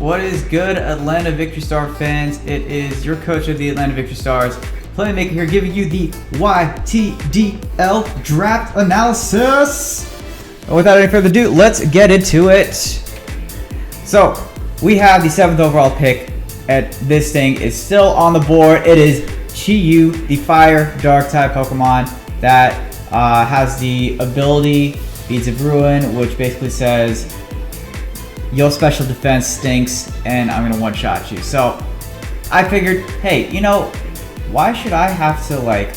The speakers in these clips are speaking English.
What is good, Atlanta Victory Star fans? It is your coach of the Atlanta Victory Stars, Playmaker here, giving you the YTDL draft analysis. Without any further ado, let's get into it. So, we have the 7th overall pick, and this thing is still on the board. It is Chi-Yu, the Fire Dark type Pokemon that has the ability Beads of Ruin, which basically says your special defense stinks and I'm gonna one-shot you. So I figured, hey, you know, why should I have to like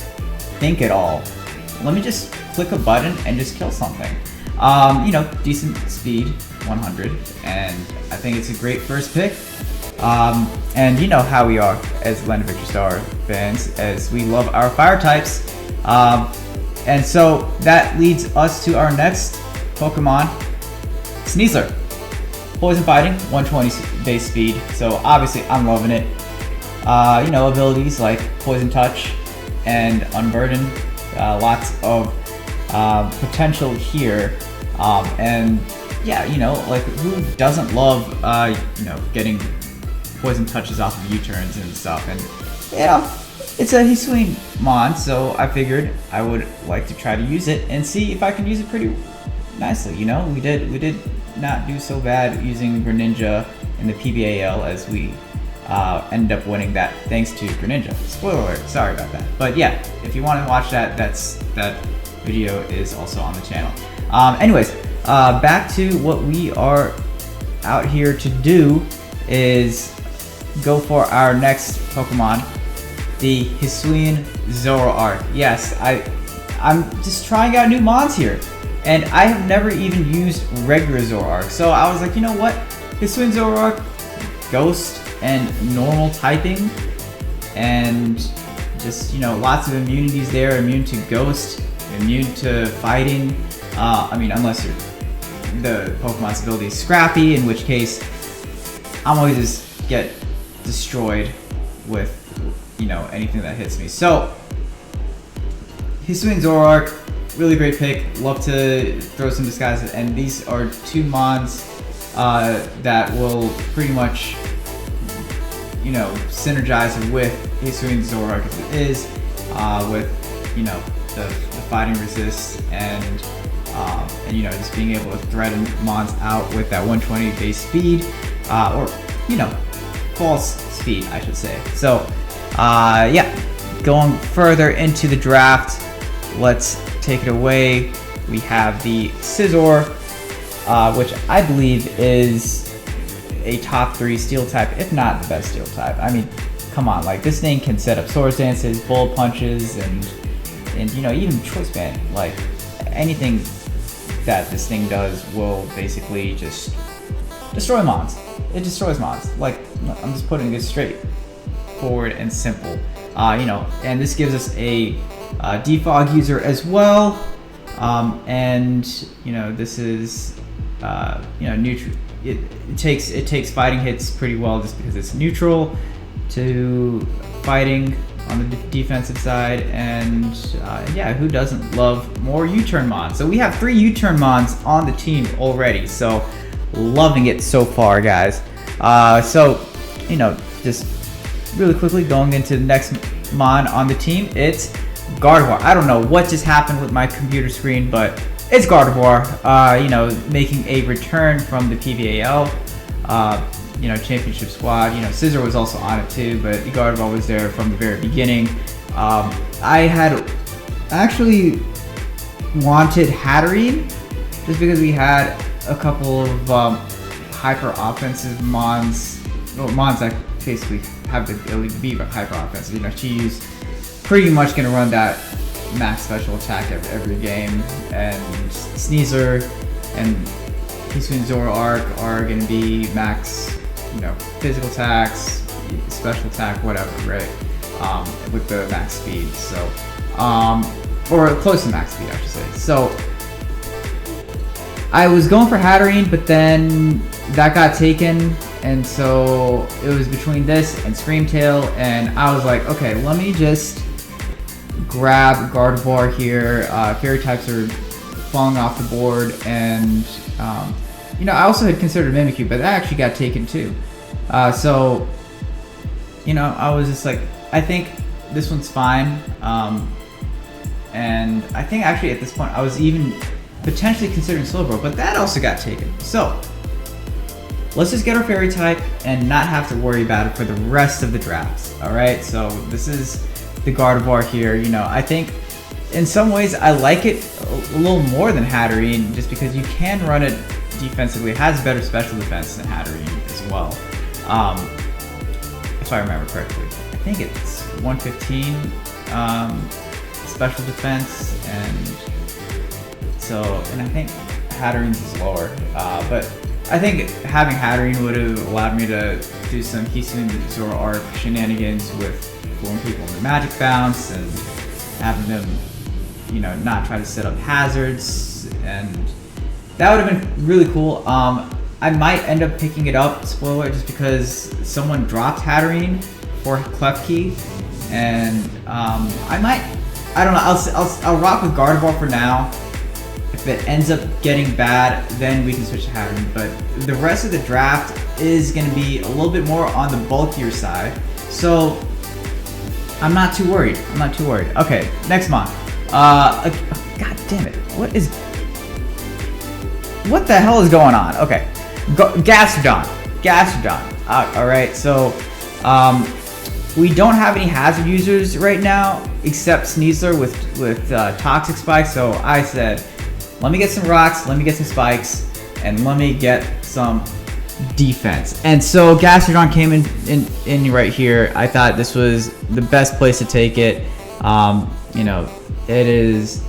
think at all? Let me just click a button and just kill something. You know, decent speed, 100, and I think it's a great first pick. And you know how we are as Atlanta Victory Star fans, as we love our fire types. And so that leads us to our next Pokemon, Sneasler. Poison Fighting, 120 base speed, so obviously I'm loving it. You know, abilities like Poison Touch and Unburden, lots of potential here. And yeah, you know, like who doesn't love, you know, getting Poison Touches off of U-turns and stuff. And yeah, it's a Hisuian Mon, so I figured I would like to try to use it and see if I can use it pretty nicely. You know, we did not do so bad using Greninja in the PBAL, as we ended up winning that thanks to Greninja. Spoiler alert, sorry about that. But yeah, if you want to watch that, that video is also on the channel. Anyways, back to what we are out here to do is go for our next Pokemon, the Hisuian Zoroark. Yes, I'm just trying out new mons here. And I have never even used regular Zoroark. So I was like, you know what? Hisuian Zoroark, Ghost and normal typing. And just, you know, lots of immunities there. Immune to Ghost, immune to Fighting. I mean, unless the Pokemon's ability is Scrappy, in which case I'm always just get destroyed with, you know, anything that hits me. So, Hisuian Zoroark, really great pick. Love to throw some disguises, and these are two mons that will pretty much, you know, synergize with Hisuian Zoroark as it is, with, you know, the fighting resist and you know, just being able to threaten mons out with that 120 base speed, or, you know, false speed, I should say. So yeah, going further into the draft, let's take it away. We have the Scizor, which I believe is a top 3 steel type, if not the best steel type. I mean, come on, like this thing can set up Swords Dances, Bullet Punches, and you know, even Choice Band. Like anything that this thing does will basically just destroy mons. It destroys mons. Like, I'm just putting it straight forward and simple. You know, and this gives us a defog user as well, and you know, this is you know, neutral. It takes fighting hits pretty well just because it's neutral to fighting on the defensive side, and yeah, who doesn't love more U-turn mons? So we have 3 U-turn mons on the team already, so loving it so far, guys. So, you know, just really quickly going into the next mon on the team, it's Gardevoir. I don't know what just happened with my computer screen, but it's Gardevoir, you know, making a return from the PBAL, you know, championship squad. You know, Scizor was also on it too, but Gardevoir was there from the very beginning. I had actually wanted Hatterene just because we had a couple of hyper offensive mons, or mons that basically have the ability to be hyper offensive. You know, Chi-Yu's pretty much gonna run that max special attack every game, and Sneasler and Hisuian Zoroark are gonna be max, you know, physical attacks, special attack, whatever, right? With the max speed, so or close to max speed, I should say. So I was going for Hatterene, but then that got taken, and so it was between this and Screamtail, and I was like, okay, let me just grab Gardevoir here. Fairy types are falling off the board, and you know, I also had considered Mimikyu, but that actually got taken too. So, you know, I was just like, I think this one's fine. And I think actually at this point I was even potentially considering Slowbro, but that also got taken. So let's just get our fairy type and not have to worry about it for the rest of the drafts. All right, so this is the Gardevoir here. You know, I think in some ways I like it a little more than Hatterene, just because you can run it defensively. It has better special defense than Hatterene as well. If I remember correctly, I think it's 115 special defense, and so, and I think Hatterene's is lower, but I think having Hatterene would have allowed me to do some Hisui Zoroark shenanigans with fooling people in the Magic Bounce and having them, you know, not try to set up hazards, and that would have been really cool. I might end up picking it up, spoiler, just because someone dropped Hatterene for Klefki, and I don't know, I'll rock with Gardevoir for now. If it ends up getting bad, then we can switch to Hatterene, but the rest of the draft is going to be a little bit more on the bulkier side, so I'm not too worried. Okay, next mon. God damn it, what the hell is going on? Okay, Gastrodon. Alright, so we don't have any hazard users right now except Sneasler with Toxic Spikes, so I said, let me get some rocks, let me get some spikes, and let me get some defense. And so Gastrodon came in right here. I thought this was the best place to take it. You know, it is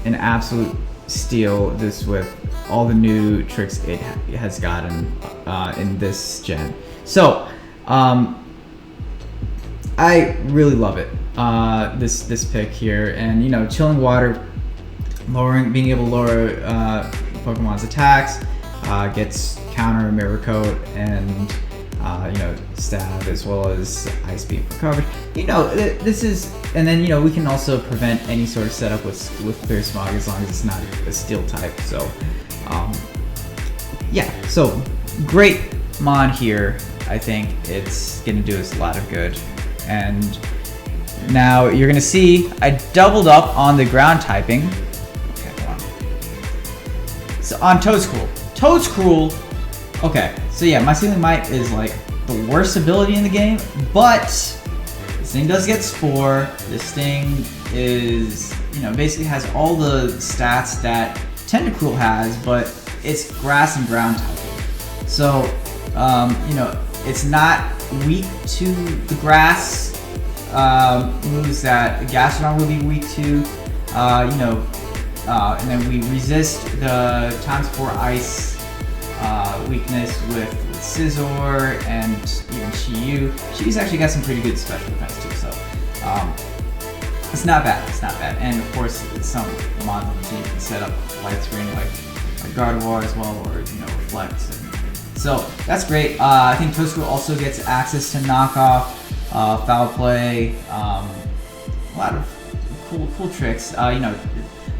an absolute steal, this with all the new tricks it has gotten in this gen. So I really love it, this pick here, and you know, Chilling Water, being able to lower Pokemon's attacks, gets counter Mirror Coat and you know, stab, as well as Ice Beam for coverage. You know, this is, and then you know, we can also prevent any sort of setup with Clear Smog as long as it's not a steel type. So yeah, so great mon here. I think it's gonna do us a lot of good. And now you're gonna see I doubled up on the ground typing. Okay, hold on. So on Toedscruel. Okay, so yeah, my Sealing Might is like the worst ability in the game, but this thing does get Spore. This thing is, you know, basically has all the stats that Tentacruel has, but it's grass and ground typing. So, you know, it's not weak to the grass moves that Gastrodon will be weak to, you know, and then we resist the ×4 ice weakness with Scizor and even Chi-Yu. Chi-Yu's actually got some pretty good special defense too, so it's not bad. And of course, some mons on the team can set up light screen like Gardevoir as well, or you know, Reflect. So that's great. I think Toedscruel also gets access to knockoff, foul play, a lot of cool tricks. You know,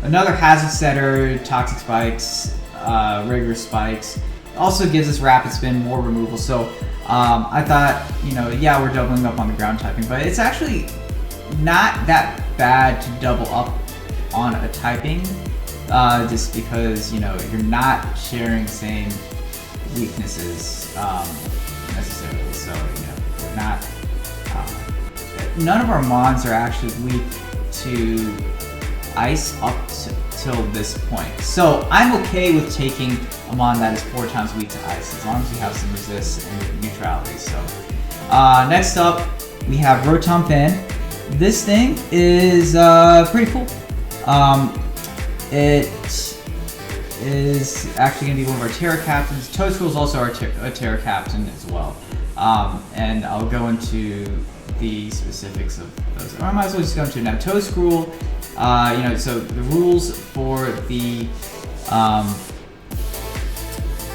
another hazard setter, Toxic Spikes, regular spikes. Also gives us rapid spin, more removal. So I thought, you know, yeah, we're doubling up on the ground typing, but it's actually not that bad to double up on a typing, just because, you know, you're not sharing the same weaknesses necessarily. So, you know, we're not, none of our mons are actually weak to ice up till this point. So I'm okay with taking a mon that is 4 times weak to ice, as long as we have some resist and neutrality. So next up, we have Rotom Fan. This thing is pretty cool. It is actually going to be one of our Terra Captains. Toedscruel is also a Terra Captain as well. And I'll go into the specifics of those. Or I might as well just go into it now. Toedscruel, you know, so the rules for the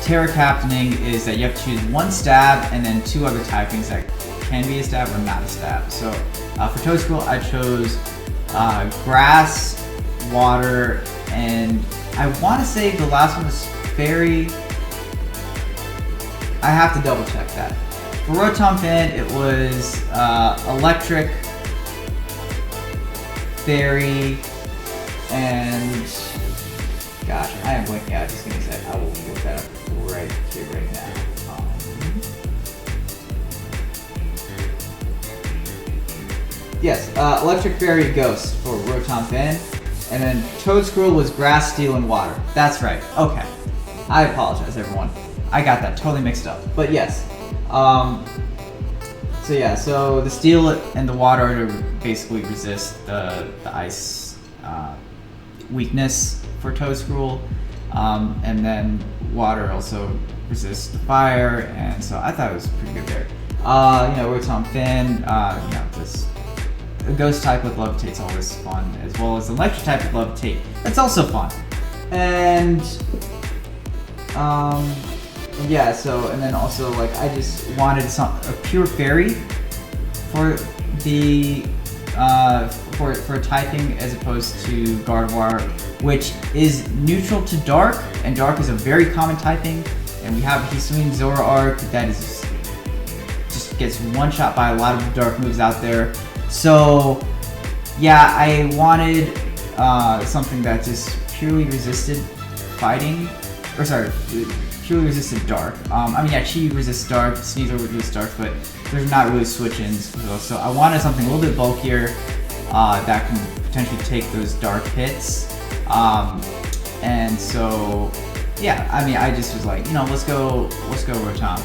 Terra Captaining is that you have to choose 1 stab and then 2 other typings that can be a stab or not a stab. So for Toedscruel, I chose grass, water, and I want to say the last one was fairy. I have to double check that. For Rotom Fan, it was Electric, Fairy, and gosh, I am blanking out. Just give me a sec. I will look that up right here, right now. Yes, Electric, Fairy, Ghost for Rotom Fan, and then Toedscruel was Grass, Steel, and Water. That's right. Okay, I apologize, everyone. I got that totally mixed up. But yes. So yeah, so the Steel and the Water are to basically resist the ice weakness for Toedscruel, and then Water also resists the fire, and so I thought it was pretty good there. Rotom Fan, just a Ghost type with Levitate's always fun, as well as Electric type with Levitate. That's also fun. And yeah, so, and then also, like, I just wanted a pure Fairy for the for typing, as opposed to Gardevoir, which is neutral to Dark, and Dark is a very common typing, and we have Hisuian Zoroark that is just gets one shot by a lot of the Dark moves out there. So yeah, I wanted something that just purely resisted fighting, or sorry, purely resisted Dark. I mean, yeah, Chi resists Dark, Sneasel resists Dark, but there's not really switch-ins. So I wanted something a little bit bulkier that can potentially take those Dark hits. And so, yeah, I mean, I just was like, let's go Rotom.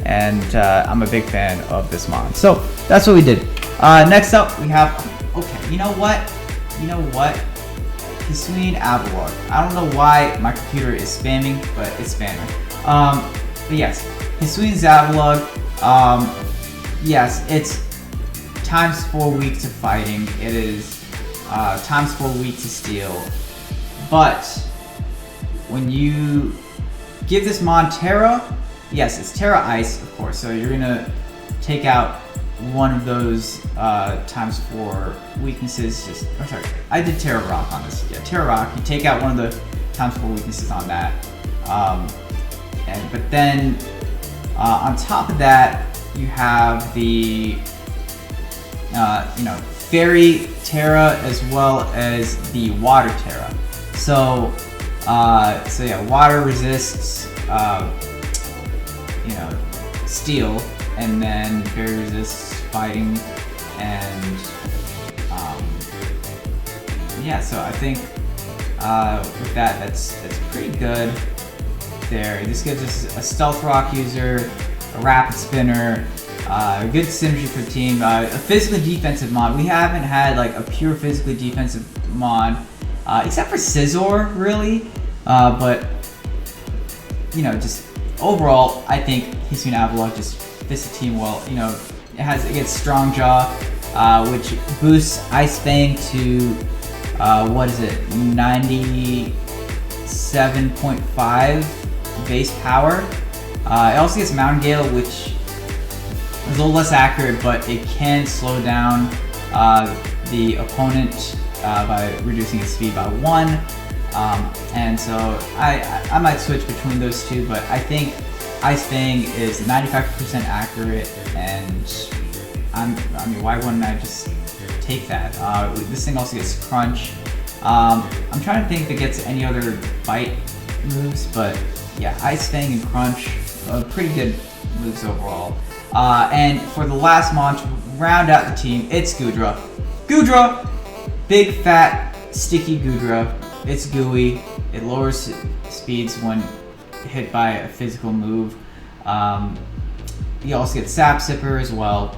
And I'm a big fan of this mon. So that's what we did. Next up, we have, okay, you know what? Hisuian Avalugg. I don't know why my computer is spamming, but it's spamming. But yes, Hisuian Avalugg. Yes, it's ×4 weak to fighting. It is ×4 weak to steel. But when you give this mon Terra, yes, it's Terra Ice, of course. So you're gonna take out one of those ×4 weaknesses. I did Terra Rock on this. Yeah, Terra Rock. You take out one of the ×4 weaknesses on that, but then on top of that, you have the Fairy Terra as well as the Water Terra. So yeah, Water resists Steel, and then Fairy resists fighting, and yeah, so I think with that's pretty good there. This gives us a Stealth Rock user, a Rapid Spinner, a good synergy for the team, a physically defensive mon. We haven't had like a pure physically defensive mon, except for Scizor, really, but just overall, I think Hisuian Avalugg just fits the team well. It gets Strong Jaw, which boosts Ice Fang to 97.5 base power. It also gets Mountain Gale, which is a little less accurate, but it can slow down the opponent by reducing its speed by 1. And so I might switch between those two, but I think Ice Fang is 95% accurate, and I mean, why wouldn't I just take that? This thing also gets Crunch. I'm trying to think if it gets any other bite moves, but yeah, Ice Fang and Crunch are pretty good moves overall. And for the last mon to round out the team, it's Goodra. Goodra! Big, fat, sticky Goodra. It's gooey. It lowers speeds when hit by a physical move. You also get Sap Sipper as well.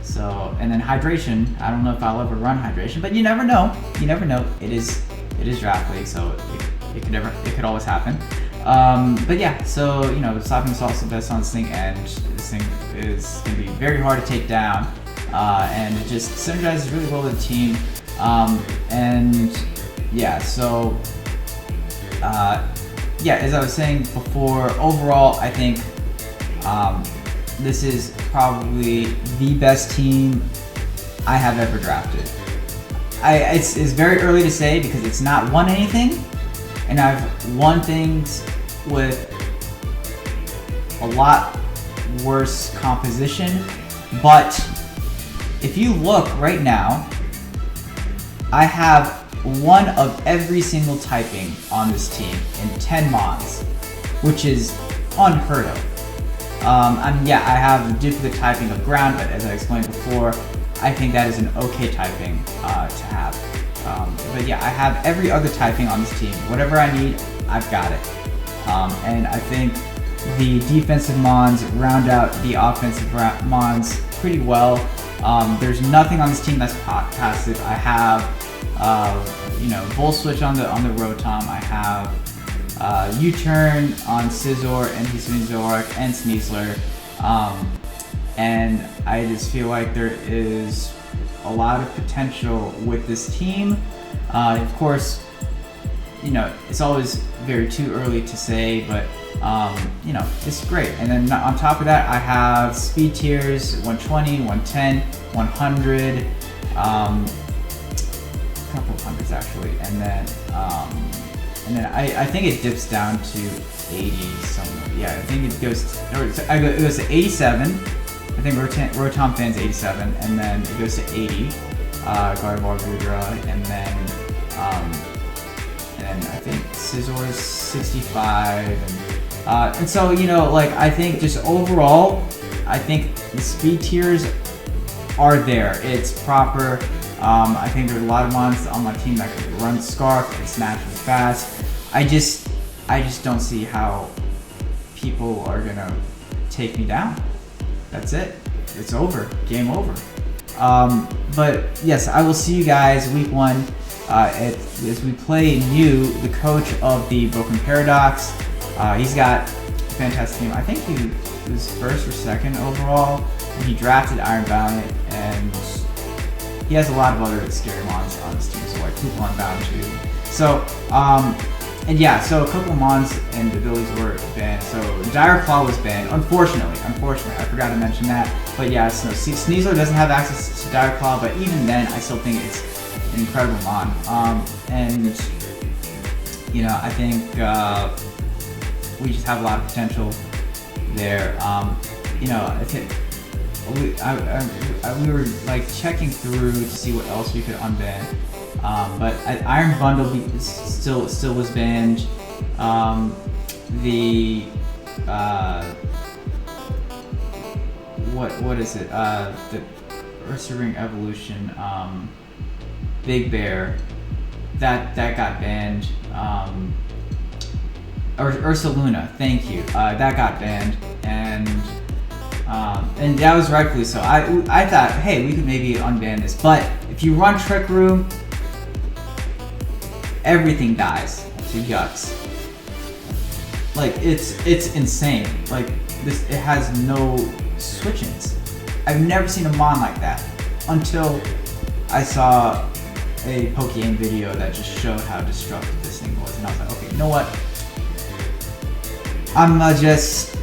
So, and then Hydration. I don't know if I'll ever run Hydration, but you never know. You never know. It is Draft League, so it could always happen. But yeah, so Slapping Assault's the best on this thing, and this thing is gonna be very hard to take down. And it just synergizes really well with the team. And yeah, so yeah, as I was saying before, overall, I think this is probably the best team I have ever drafted. It's very early to say because it's not won anything, and I've won things with a lot worse composition, but if you look right now, I have one of every single typing on this team in 10 mods, which is unheard of. I mean, yeah, I have duplicate typing of ground, but as I explained before, I think that is an okay typing to have. But yeah, I have every other typing on this team. Whatever I need, I've got it. And I think the defensive mons round out the offensive mons pretty well. There's nothing on this team that's passive. I have, you know, Bull Switch on the Rotom. I have U-Turn on Scizor and Hisuzor and Sneasler. And I just feel like there is a lot of potential with this team. Of course, you know, it's always very too early to say, but you know, it's great. And then on top of that, I have speed tiers 120, 110, 100, a couple of hundreds actually, and then I think it dips down to 80 somewhere. Yeah, I think it goes to 87. I think Rotom Fan's 87, and then it goes to 80. Gardevoir, Goodra, and then I think Scizor is 65, and so, you know, like, I think just overall, I think the speed tiers are there. It's proper. I think there's a lot of mons on my team that can run Scarf and Snatch really fast. I just don't see how people are gonna take me down. That's it. It's over. Game over. But yes, I will see you guys week 1 as we play Mew, the coach of the Broken Paradox. He's got a fantastic team. I think he was first or second overall. And he drafted Iron Valiant, and he has a lot of other scary mons on his team, so like Coupon Bound too. So, and yeah, so a couple mons and abilities were banned. So Dire Claw was banned, unfortunately, I forgot to mention that. But yeah, so Sneasler doesn't have access to Dire Claw, but even then, I still think it's an incredible mon. And you know, I think we just have a lot of potential there. You know, I think we were like checking through to see what else we could unban. But Iron Bundle still was banned. What is it? The Ursa Ring Evolution, Big Bear, that got banned. Ursa Luna, thank you. That got banned, and that was rightfully so. I thought, hey, we could maybe unban this, but if you run Trick Room, everything dies to Guts. Like, it's insane. Like, it has no switch-ins. I've never seen a mon like that until I saw a Pokegame video that just showed how destructive this thing was, and I was like, okay, you know what? I'm gonna just,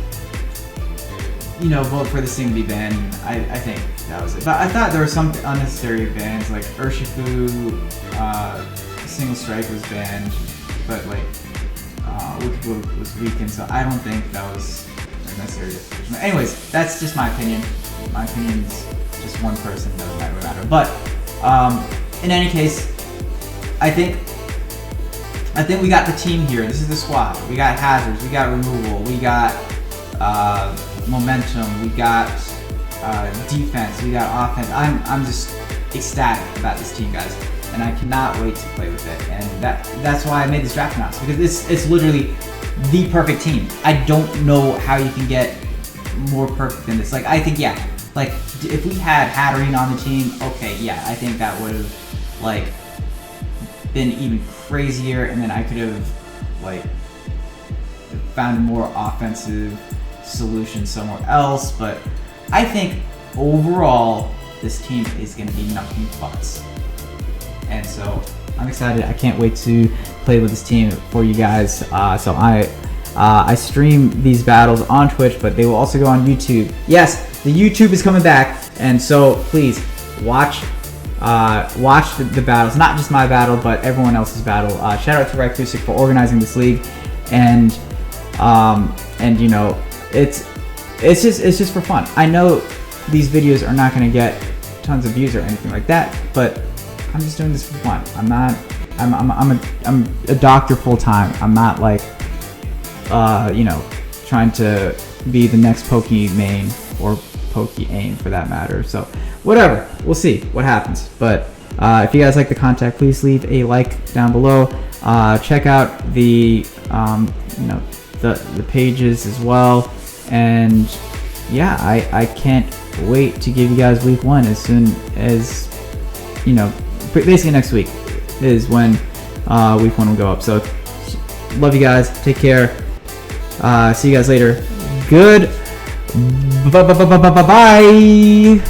you know, vote for this thing to be banned. I think that was it. But I thought there were some unnecessary bans, like Urshifu, Single Strike was banned, but like Wicked Blow was weakened, so I don't think that was necessary. Anyways, that's just my opinion. My opinion is just one person, doesn't matter. But in any case, I think we got the team here. This is the squad. We got hazards, we got removal, we got momentum, we got defense, we got offense. I'm just ecstatic about this team, guys, and I cannot wait to play with it. And that's why I made this draft announcement, because it's literally the perfect team. I don't know how you can get more perfect than this. Like, I think, yeah, like if we had Hatterene on the team, okay, yeah, I think that would have like been even crazier, and then I could have like found a more offensive solution somewhere else. But I think overall this team is going to be nothing but. And so I'm excited. I can't wait to play with this team for you guys. So I stream these battles on Twitch, but they will also go on YouTube. Yes, the YouTube is coming back, and so please watch the battles, not just my battle, but everyone else's battle. Shout out to Rakusic for organizing this league, and you know, it's it's just for fun. I know these videos are not going to get tons of views or anything like that, but I'm just doing this for fun. I'm a doctor full time. I'm not like you know, trying to be the next Pokimane or Pokeaim for that matter. So whatever, we'll see what happens. But if you guys like the content, please leave a like down below. Check out the you know, the pages as well. And yeah, I can't wait to give you guys week 1 as soon as, you know, basically next week is when week 1 will go up. So love you guys, take care, see you guys later. Good bye.